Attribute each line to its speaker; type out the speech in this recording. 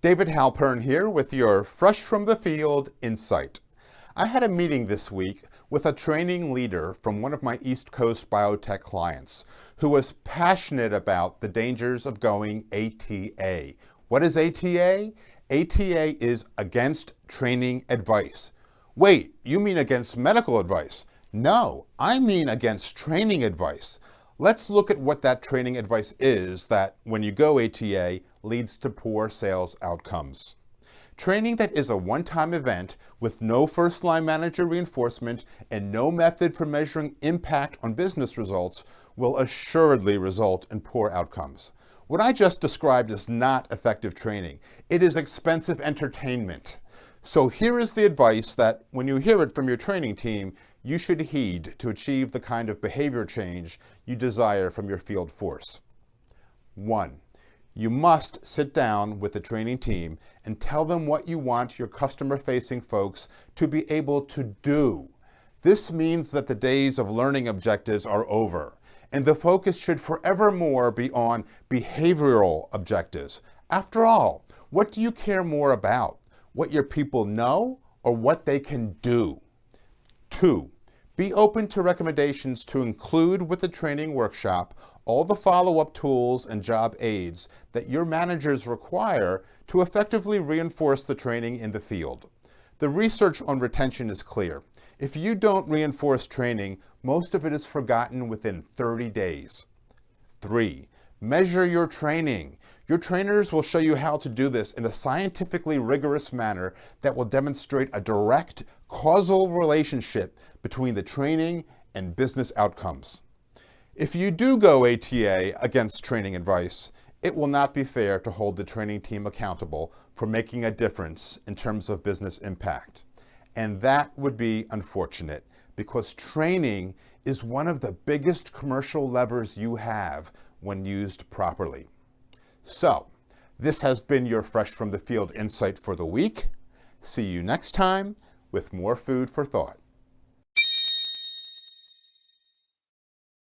Speaker 1: David Halpern here with your Fresh from the Field insight. I had a meeting this week with a training leader from one of my East Coast biotech clients who was passionate about the dangers of going ATA. What is ATA? ATA is against training advice. Wait, you mean against medical advice? No, I mean against training advice. Let's look at what that training advice is that, when you go ATA, leads to poor sales outcomes. Training that is a one-time event with no first-line manager reinforcement and no method for measuring impact on business results will assuredly result in poor outcomes. What I just described is not effective training. It is expensive entertainment. So here is the advice that, when you hear it from your training team, you should heed to achieve the kind of behavior change you desire from your field force. 1. You must sit down with the training team and tell them what you want your customer-facing folks to be able to do. This means that the days of learning objectives are over, and the focus should forevermore be on behavioral objectives. After all, what do you care more about? What your people know or what they can do? 2. Be open to recommendations to include with the training workshop all the follow-up tools and job aids that your managers require to effectively reinforce the training in the field. The research on retention is clear. If you don't reinforce training, most of it is forgotten within 30 days. 3. Measure your training. Your trainers will show you how to do this in a scientifically rigorous manner that will demonstrate a direct causal relationship between the training and business outcomes. If you do go ATA against training advice, it will not be fair to hold the training team accountable for making a difference in terms of business impact. And that would be unfortunate, because training is one of the biggest commercial levers you have when used properly. So, this has been your Fresh from the Field insight for the week. See you next time with more food for thought.